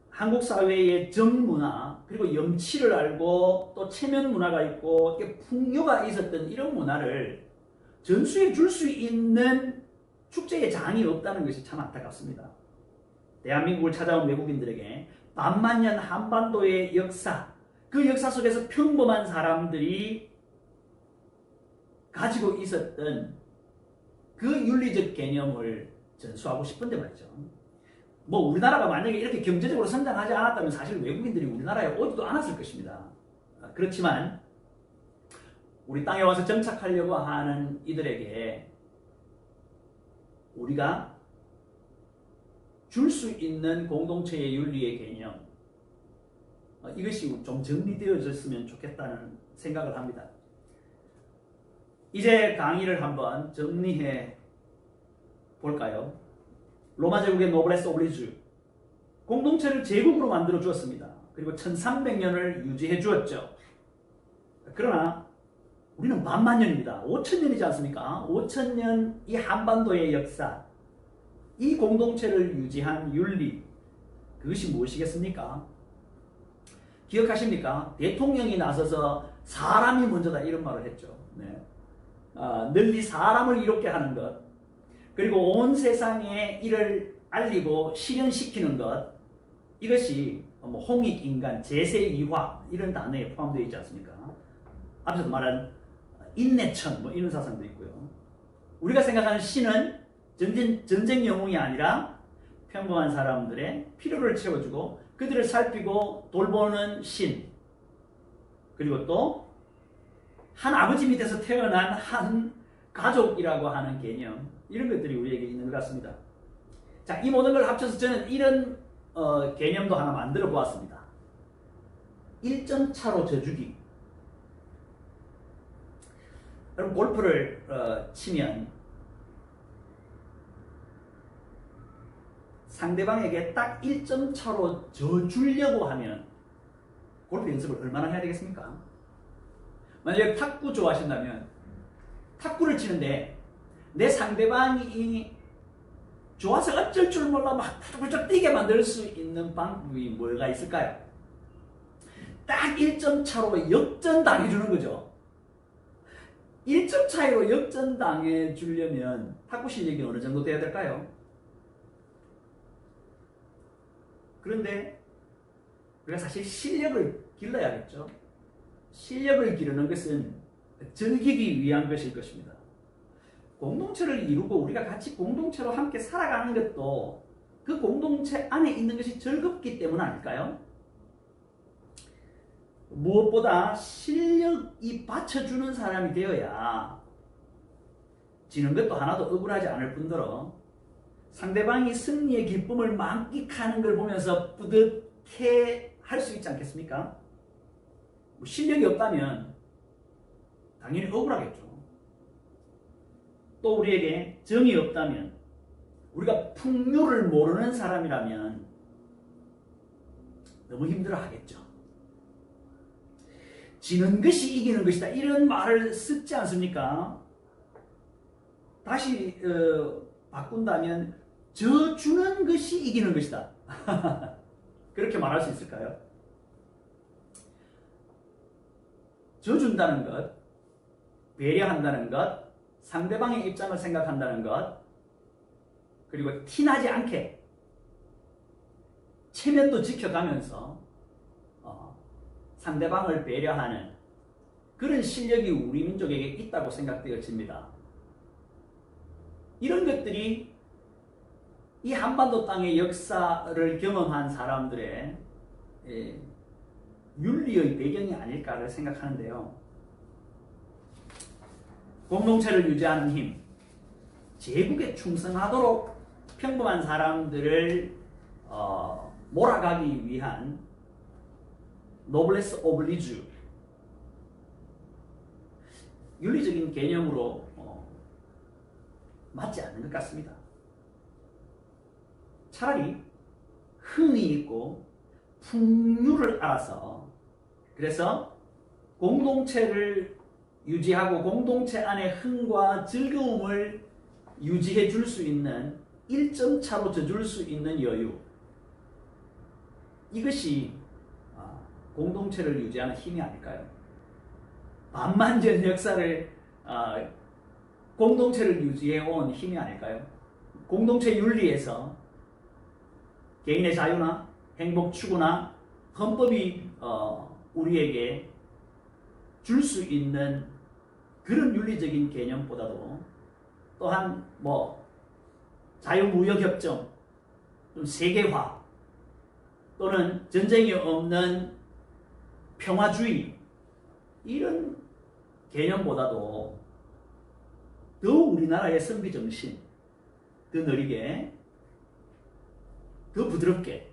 한국 사회의 정문화, 그리고 염치를 알고 또 체면 문화가 있고 풍요가 있었던 이런 문화를 전수해 줄 수 있는 축제의 장이 없다는 것이 참 안타깝습니다. 대한민국을 찾아온 외국인들에게 반만년 한반도의 역사, 그 역사 속에서 평범한 사람들이 가지고 있었던 그 윤리적 개념을 전수하고 싶은데 말이죠. 뭐 우리나라가 만약에 이렇게 경제적으로 성장하지 않았다면 사실 외국인들이 우리나라에 오지도 않았을 것입니다. 그렇지만 우리 땅에 와서 정착하려고 하는 이들에게 우리가 줄 수 있는 공동체의 윤리의 개념, 이것이 좀 정리되어졌으면 좋겠다는 생각을 합니다. 이제 강의를 한번 정리해 볼까요? 로마 제국의 노블레스 오블리주, 공동체를 제국으로 만들어 주었습니다. 그리고 1300년을 유지해 주었죠. 그러나 우리는 만만년입니다. 5000년이지 않습니까? 5000년 이 한반도의 역사, 이 공동체를 유지한 윤리, 그것이 무엇이겠습니까? 기억하십니까? 대통령이 나서서 사람이 먼저다 이런 말을 했죠. 네. 널리 사람을 이롭게 하는 것, 그리고 온 세상에 이를 알리고 실현시키는 것, 이것이 뭐 홍익인간, 제세이화 이런 단어에 포함되어 있지 않습니까? 앞에서 말한 인내천 뭐 이런 사상도 있고요. 우리가 생각하는 신은 전쟁 영웅이 아니라 평범한 사람들의 필요를 채워주고 그들을 살피고 돌보는 신, 그리고 또 한 아버지 밑에서 태어난 한 가족이라고 하는 개념, 이런 것들이 우리에게 있는 것 같습니다. 자, 이 모든 걸 합쳐서 저는 이런 개념도 하나 만들어 보았습니다. 1점 차로 져주기. 여러분 골프를 치면 상대방에게 딱 1점 차로 져주려고 하면 골프 연습을 얼마나 해야 되겠습니까? 만약에 탁구 좋아하신다면 탁구를 치는데 내 상대방이 좋아서 어쩔 줄 몰라 막 훌쩍 뛰게 만들 수 있는 방법이 뭐가 있을까요? 딱 1점 차로 역전당해주는 거죠. 1점 차이로 역전당해주려면 탁구 실력이 어느 정도 돼야 될까요? 그런데 우리가 사실 실력을 길러야겠죠. 실력을 기르는 것은 즐기기 위한 것일 것입니다. 공동체를 이루고 우리가 같이 공동체로 함께 살아가는 것도 그 공동체 안에 있는 것이 즐겁기 때문 아닐까요? 무엇보다 실력이 받쳐주는 사람이 되어야 지는 것도 하나도 억울하지 않을 뿐더러 상대방이 승리의 기쁨을 만끽하는 걸 보면서 뿌듯해 할 수 있지 않겠습니까? 실력이 없다면 당연히 억울하겠죠. 또 우리에게 정이 없다면, 우리가 풍요를 모르는 사람이라면 너무 힘들어 하겠죠. 지는 것이 이기는 것이다, 이런 말을 쓰지 않습니까? 다시 바꾼다면 져주는 것이 이기는 것이다. 그렇게 말할 수 있을까요? 져준다는 것, 배려한다는 것, 상대방의 입장을 생각한다는 것, 그리고 티나지 않게 체면도 지켜가면서 상대방을 배려하는 그런 실력이 우리 민족에게 있다고 생각되어집니다. 이런 것들이 이 한반도 땅의 역사를 경험한 사람들의 윤리의 배경이 아닐까를 생각하는데요. 공동체를 유지하는 힘, 제국에 충성하도록 평범한 사람들을 몰아가기 위한 노블레스 오블리주, 윤리적인 개념으로 맞지 않는 것 같습니다. 차라리 흥이 있고 풍류를 알아서, 그래서 공동체를 유지하고 공동체 안에 흥과 즐거움을 유지해 줄 수 있는 1점 차로 져줄 수 있는 여유, 이것이 공동체를 유지하는 힘이 아닐까요? 만만전 역사를 공동체를 유지해 온 힘이 아닐까요? 공동체 윤리에서 개인의 자유나 행복 추구나 헌법이 우리에게 줄 수 있는 그런 윤리적인 개념보다도 또한 자유무역협정, 좀 세계화 또는 전쟁이 없는 평화주의 이런 개념보다도 더 우리나라의 선비 정신, 더 느리게, 더 부드럽게,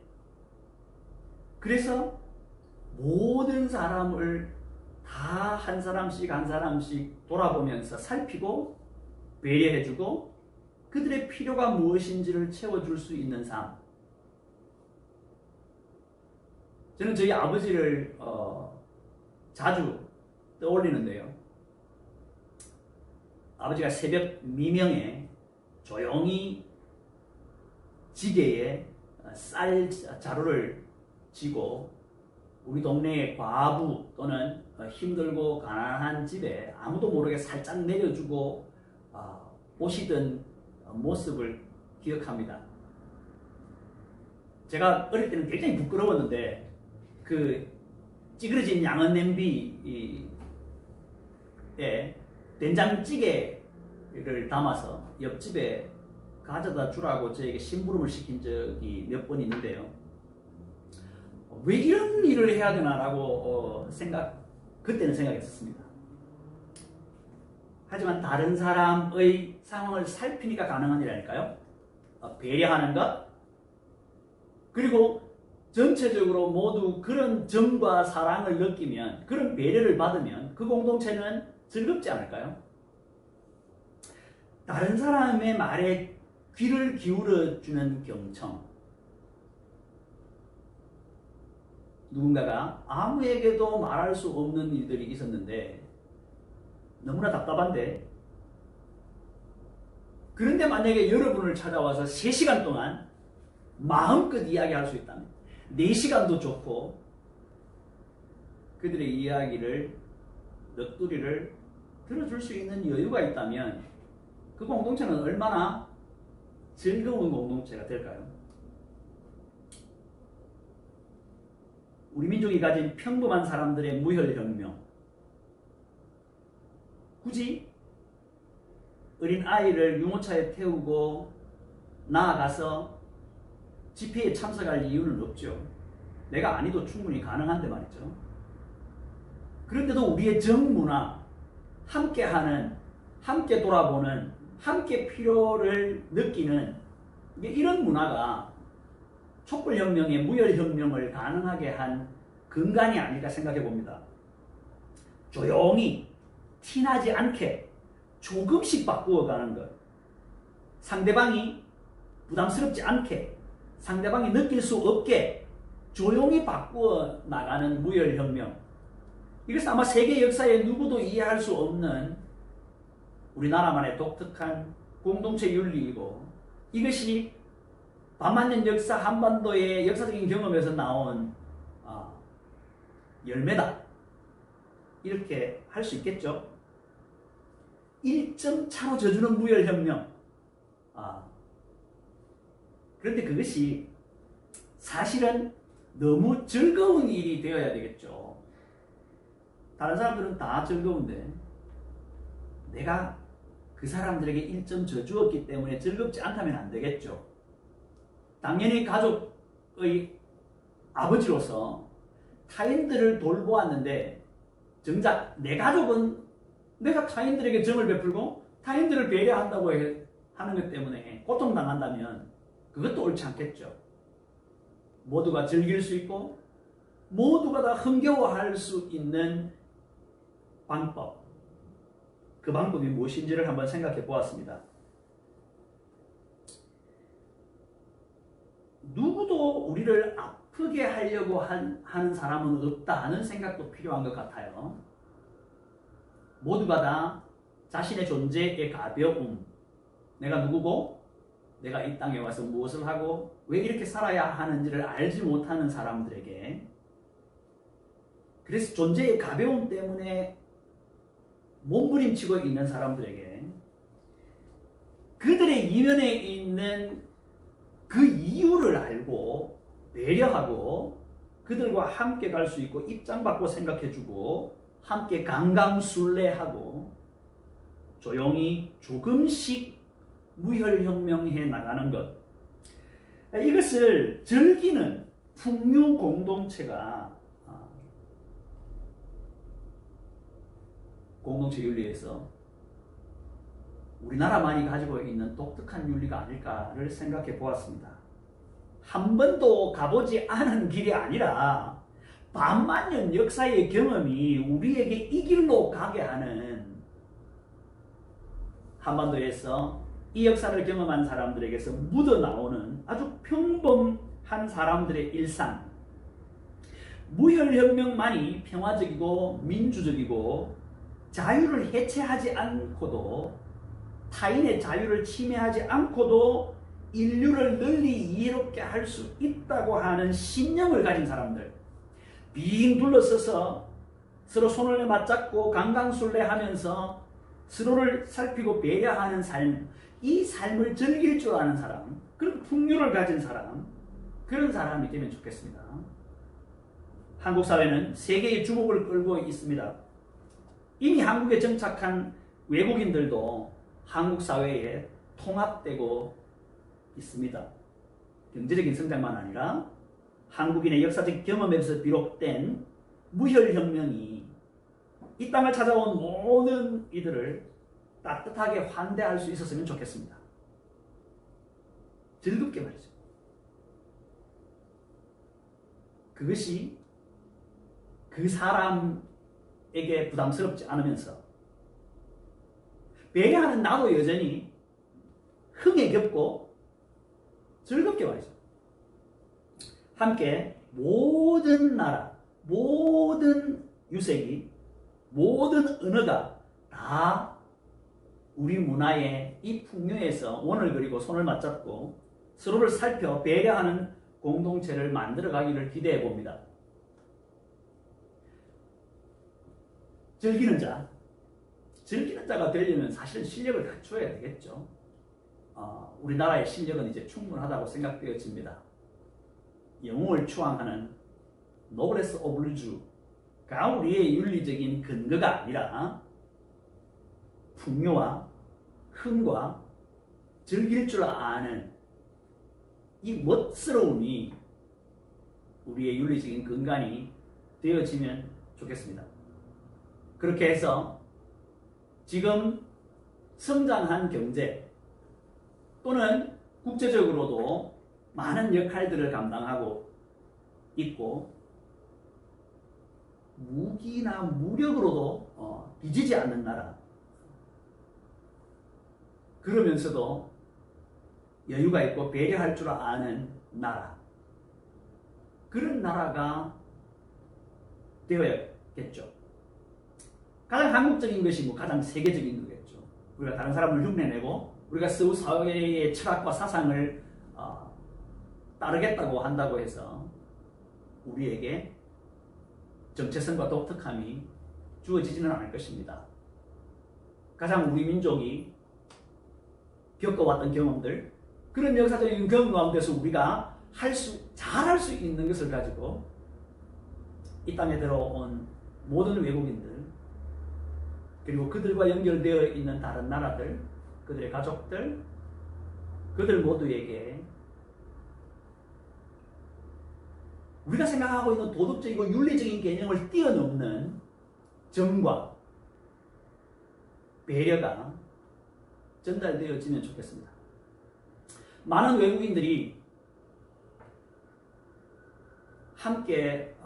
그래서 모든 사람을 다 한 사람씩 한 사람씩 돌아보면서 살피고 배려해주고 그들의 필요가 무엇인지를 채워줄 수 있는 삶. 저는 저희 아버지를 자주 떠올리는데요. 아버지가 새벽 미명에 조용히 지게에 쌀 자루를 쥐고 우리 동네의 과부 또는 힘들고 가난한 집에 아무도 모르게 살짝 내려주고 오시던 모습을 기억합니다. 제가 어릴 때는 굉장히 부끄러웠는데 그 찌그러진 양은 냄비에 된장찌개를 담아서 옆집에 가져다 주라고 저에게 심부름을 시킨 적이 몇 번 있는데요. 왜 이런 일을 해야 되나라고 그때는 생각했었습니다. 하지만 다른 사람의 상황을 살피니까 가능한 일이라니까요. 배려하는 것, 그리고 전체적으로 모두 그런 정과 사랑을 느끼면, 그런 배려를 받으면 그 공동체는 즐겁지 않을까요? 다른 사람의 말에 귀를 기울여주는 경청. 누군가가 아무에게도 말할 수 없는 일들이 있었는데 너무나 답답한데, 그런데 만약에 여러분을 찾아와서 3시간 동안 마음껏 이야기할 수 있다면 4시간도 좋고 그들의 이야기를, 넋두리를 들어줄 수 있는 여유가 있다면 그 공동체는 얼마나 즐거운 공동체가 될까요? 우리 민족이 가진 평범한 사람들의 무혈혁명, 굳이 어린 아이를 유모차에 태우고 나아가서 집회에 참석할 이유는 없죠. 내가 아니도 충분히 가능한데 말이죠. 그런데도 우리의 정문화, 함께하는, 함께 돌아보는, 함께 필요를 느끼는 이런 문화가 촛불혁명의 무혈혁명을 가능하게 한 근간이 아닐까 생각해 봅니다. 조용히 티나지 않게 조금씩 바꾸어가는 것, 상대방이 부담스럽지 않게, 상대방이 느낄 수 없게 조용히 바꾸어 나가는 무혈혁명, 이것은 아마 세계 역사에 누구도 이해할 수 없는 우리나라만의 독특한 공동체 윤리이고, 이것이 반만년 역사 한반도의 역사적인 경험에서 나온 열매다, 이렇게 할 수 있겠죠. 1점 차로 져주는 무혈혁명. 그런데 그것이 사실은 너무 즐거운 일이 되어야 되겠죠. 다른 사람들은 다 즐거운데 내가 그 사람들에게 1점 져주었기 때문에 즐겁지 않다면 안 되겠죠. 당연히 가족의 아버지로서 타인들을 돌보았는데 정작 내 가족은 내가 타인들에게 정을 베풀고 타인들을 배려한다고 하는 것 때문에 고통당한다면 그것도 옳지 않겠죠. 모두가 즐길 수 있고 모두가 다 흥겨워할 수 있는 방법, 그 방법이 무엇인지를 한번 생각해 보았습니다. 누구도 우리를 아프게 하려고 하는 사람은 없다 하는 생각도 필요한 것 같아요. 모두가 다 자신의 존재의 가벼움, 내가 누구고 내가 이 땅에 와서 무엇을 하고 왜 이렇게 살아야 하는지를 알지 못하는 사람들에게, 그래서 존재의 가벼움 때문에 몸부림치고 있는 사람들에게 그들의 이면에 있는 그 이유를 알고 배려하고 그들과 함께 갈 수 있고 입장 바꿔 생각해주고 함께 강강술래하고 조용히 조금씩 무혈혁명해 나가는 것, 이것을 즐기는 풍류 공동체가 공동체 윤리에서 우리나라만이 가지고 있는 독특한 윤리가 아닐까를 생각해 보았습니다. 한 번도 가보지 않은 길이 아니라 반만년 역사의 경험이 우리에게 이 길로 가게 하는, 한반도에서 이 역사를 경험한 사람들에게서 묻어나오는 아주 평범한 사람들의 일상, 무혈혁명만이 평화적이고 민주적이고 자유를 해체하지 않고도, 타인의 자유를 침해하지 않고도 인류를 널리 이롭게 할 수 있다고 하는 신념을 가진 사람들, 빙 둘러서서 서로 손을 맞잡고 강강술래하면서 서로를 살피고 배려하는 삶, 이 삶을 즐길 줄 아는 사람, 그런 풍요를 가진 사람, 그런 사람이 되면 좋겠습니다. 한국 사회는 세계의 주목을 끌고 있습니다. 이미 한국에 정착한 외국인들도 한국 사회에 통합되고 있습니다. 경제적인 성장만 아니라 한국인의 역사적 경험에서 비롯된 무혈혁명이 이 땅을 찾아온 모든 이들을 따뜻하게 환대할 수 있었으면 좋겠습니다. 즐겁게 말이죠. 그것이 그 사람에게 부담스럽지 않으면서 배려하는 나도 여전히 흥에 겹고 즐겁게 말이죠. 함께 모든 나라, 모든 유색이, 모든 언어가 다 우리 문화의 이 풍요에서 원을 그리고 손을 맞잡고 서로를 살펴 배려하는 공동체를 만들어가기를 기대해 봅니다. 즐기는 자가 되려면 사실은 실력을 갖춰야 되겠죠. 우리나라의 실력은 이제 충분하다고 생각되어집니다. 영웅을 추앙하는 노블레스 오블주가 우리의 윤리적인 근거가 아니라 풍요와 흥과 즐길 줄 아는 이 멋스러움이 우리의 윤리적인 근간이 되어지면 좋겠습니다. 그렇게 해서 지금 성장한 경제 또는 국제적으로도 많은 역할들을 감당하고 있고 무기나 무력으로도 뒤지지 않는 나라, 그러면서도 여유가 있고 배려할 줄 아는 나라, 그런 나라가 되어야겠죠. 가장 한국적인 것이 가장 세계적인 거겠죠. 우리가 다른 사람을 흉내내고 우리가 사회의 철학과 사상을 따르겠다고 한다고 해서 우리에게 정체성과 독특함이 주어지지는 않을 것입니다. 가장 우리 민족이 겪어왔던 경험들, 그런 역사적인 경험 가운데서 우리가 잘할 수 있는 것을 가지고 이 땅에 들어온 모든 외국인들, 그리고 그들과 연결되어 있는 다른 나라들, 그들의 가족들, 그들 모두에게 우리가 생각하고 있는 도덕적이고 윤리적인 개념을 뛰어넘는 정과 배려가 전달되어지면 좋겠습니다. 많은 외국인들이 함께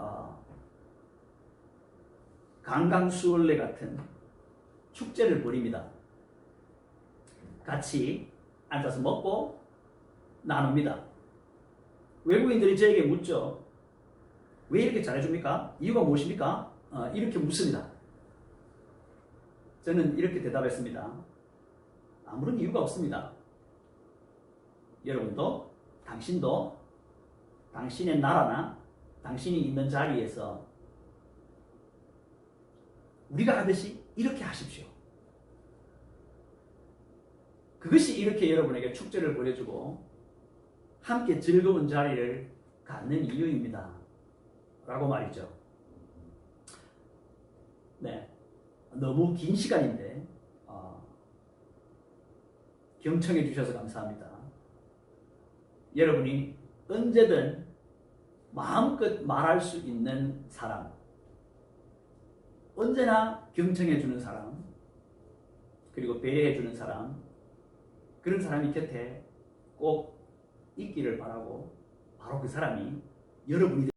강강수월래 같은 축제를 벌입니다. 같이 앉아서 먹고 나눕니다. 외국인들이 저에게 묻죠. 왜 이렇게 잘해줍니까? 이유가 무엇입니까? 이렇게 묻습니다. 저는 이렇게 대답했습니다. 아무런 이유가 없습니다. 여러분도, 당신도 당신의 나라나 당신이 있는 자리에서 우리가 하듯이 이렇게 하십시오. 그것이 이렇게 여러분에게 축제를 벌여주고 함께 즐거운 자리를 갖는 이유입니다. 라고 말이죠. 네, 너무 긴 시간인데 경청해 주셔서 감사합니다. 여러분이 언제든 마음껏 말할 수 있는 사람, 언제나 경청해 주는 사람, 그리고 배려해 주는 사람, 그런 사람이 곁에 꼭 있기를 바라고, 바로 그 사람이 여러분이